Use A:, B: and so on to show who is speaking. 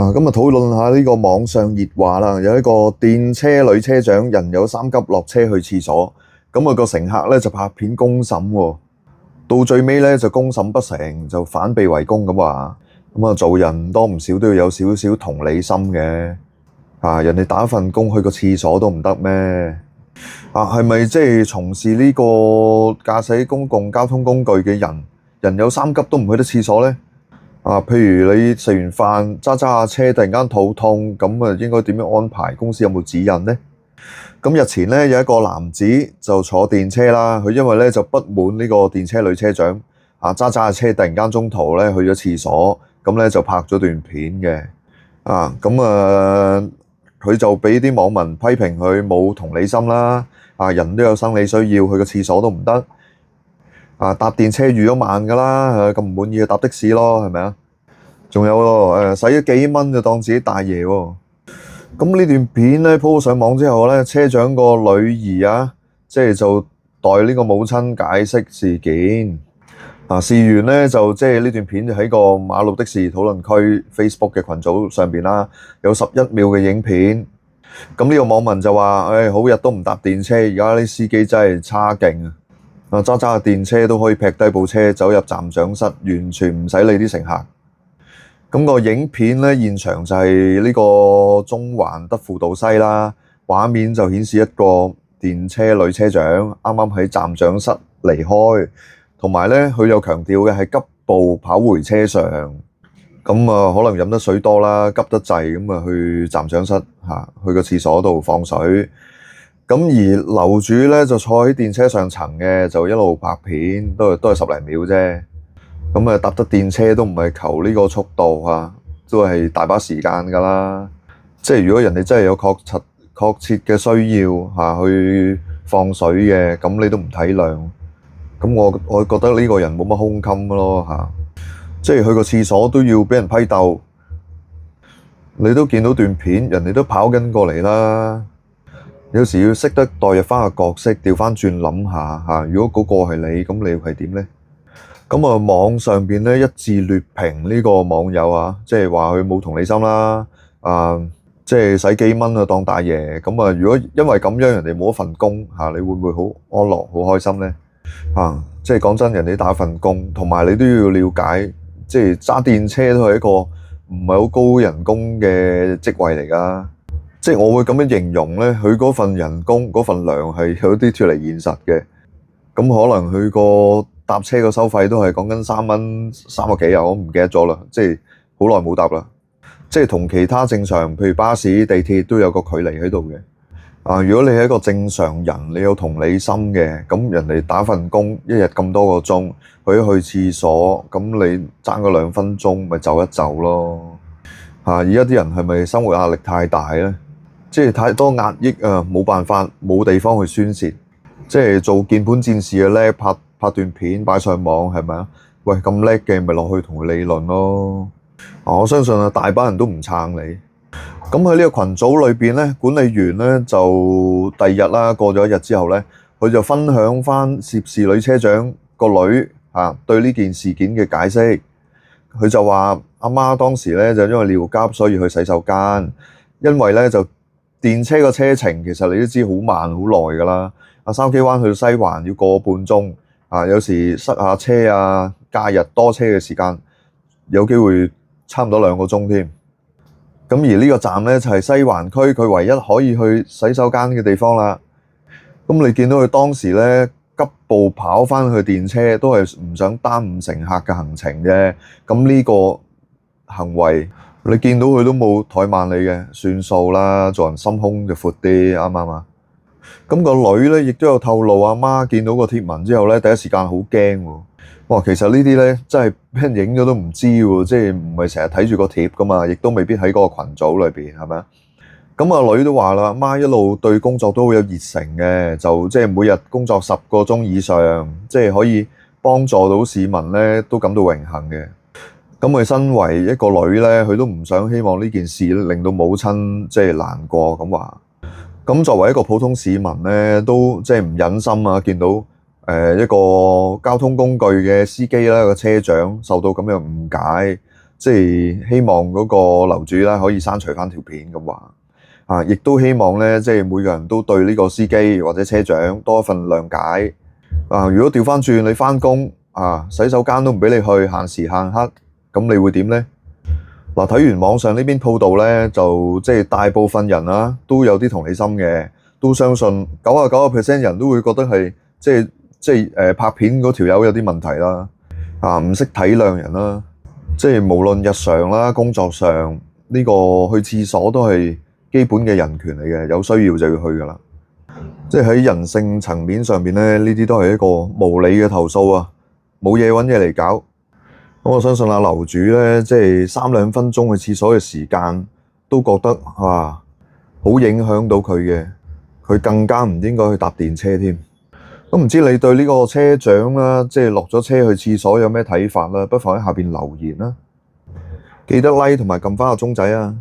A: 今日討論下呢個網上熱話啦。有一個電車女車長人有三急落車去廁所，咁個乘客咧就拍片公審喎，到最尾咧就公審不成，就反被圍攻咁話。做人多唔少都要有少少同理心嘅。人哋打份工去個廁所都唔得咩？係咪即係從事呢個駕駛公共交通工具嘅人有三急都唔去得廁所呢？譬如你食完飯揸下車，突然間肚痛，咁應該點樣安排？公司有冇指引呢？咁日前咧有一個男子就坐電車啦，佢因為咧就不滿呢個電車女車長揸下車，突然間中途咧去咗廁所，咁咧就拍咗段片嘅。佢就俾啲網民批評佢冇同理心啦。人都有生理需要，去個廁所都唔得。搭電車預咗慢噶啦，咁唔滿意就搭的士咯，係咪啊？仲有咯，使咗幾蚊就當自己大爺喎。咁呢段片咧鋪上網之後咧，車長個女兒就代呢個母親解釋事件。事緣咧就呢段片就喺個馬路的士討論區 Facebook 嘅群組上邊啦，有11秒嘅影片。咁呢個網民就話：好日都唔搭電車，而家啲司機真係差勁啊！揸下電車都可以劈低部車走入站長室，完全唔使理啲乘客。咁個影片咧現場就係呢個中環德輔道西啦，畫面就顯示一個電車女車長啱啱喺站長室離開，同埋咧佢又強調嘅係急步跑回車上。咁可能飲得水多啦，急得滯，咁去站長室去個廁所度放水。咁而樓主咧就坐喺電車上層嘅，就一路拍片，都係10零秒啫。咁搭得電車都唔係求呢個速度都係大把時間噶啦。如果人哋真係有確切嘅需要去放水嘅，咁你都唔體諒。咁我覺得呢個人冇乜胸襟咯。去個廁所都要俾人批鬥，你都見到段片，人哋都跑緊過嚟啦。有時要識得代入翻個角色，調翻轉諗下如果嗰個係你，咁你係點呢？網上邊咧一致劣評呢個網友話佢冇同理心啦，使幾蚊當大爺。如果因為咁樣人哋冇一份工你會唔會好安樂好開心呢？講真，人哋打份工，同埋你都要了解，揸電車都係一個唔係好高人工嘅職位嚟㗎。我會咁樣形容咧，佢嗰份人工嗰份糧係有啲脫離現實嘅。可能佢個搭車個收費都係講緊3蚊3個幾啊，我唔記得咗啦，好耐冇搭啦。同其他正常，譬如巴士、地鐵都有個距離喺度嘅。如果你係一個正常人，你有同理心嘅，咁人哋打份工一日咁多個鐘，去廁所，咁你爭個2分鐘，咪走一走咯。而家啲人係咪生活壓力太大咧？太多壓抑冇辦法，冇地方去宣泄。做鍵盤戰士嘅叻，拍段片擺上網係咪啊？喂，咁叻嘅咪落去同佢理論咯。我相信大班人都唔撐你。咁喺呢個群組裏邊咧，管理員咧就第二日啦，過咗1日之後咧，佢就分享翻涉事女車長個女對呢件事件嘅解釋。佢就話阿媽當時咧就因為尿急，所以去洗手間。因為咧就電車個車程其實你都知好慢好耐㗎啦。筲箕灣去到西環要個半鐘。有時塞下車假日多車嘅時間，有機會差唔多2個鐘添。咁而呢個站咧就係西環區佢唯一可以去洗手間嘅地方啦。咁你見到佢當時咧急步跑翻去電車，都係唔想耽誤乘客嘅行程啫。咁呢個行為，你見到佢都冇怠慢你嘅，算數啦。做人心胸就闊啲，啱唔啱啊？咁個女咧亦都有透露，阿媽見到個貼文之後咧，第一時間好驚喎。哇，其實呢啲咧真係俾人影咗都唔知喎，唔係成日睇住個貼噶嘛，亦都未必喺嗰個群組裏邊，係咪啊？咁個女都話啦，阿媽一路對工作都好有熱誠嘅，就每日工作10個鐘以上，可以幫助到市民咧，都感到榮幸嘅。咁佢身為一個女咧，佢都唔想希望呢件事令到母親難過咁話。咁作為一個普通市民咧，都唔忍心見到一個交通工具嘅司機啦，個車長受到咁樣誤解，即係希望嗰個樓主咧可以刪除翻條片咁話。亦都希望咧，即係每個人都對呢個司機或者車長多一份諒解。如果調翻轉你翻工洗手間都唔俾你去，限時限刻，咁你會點呢？睇完網上呢邊報道咧，就即係大部分人都有啲同理心嘅，都相信99%人都會覺得係即係拍片嗰條友有啲問題啦，唔識體諒人啦，即係無論日常啦、工作上呢個去廁所都係基本嘅人權嚟嘅，有需要就要去噶啦。即係喺人性層面上邊咧，呢啲都係一個無理嘅投訴啊，冇嘢揾嘢嚟搞。咁我相信樓主咧，即係3-2分鐘去廁所嘅時間，都覺得好影響到佢嘅，佢更加唔應該去搭電車添。咁唔知你對呢個車長啦，即係落咗車去廁所有咩睇法啦？不妨喺下邊留言啦，記得 like 同埋撳翻個鐘仔啊！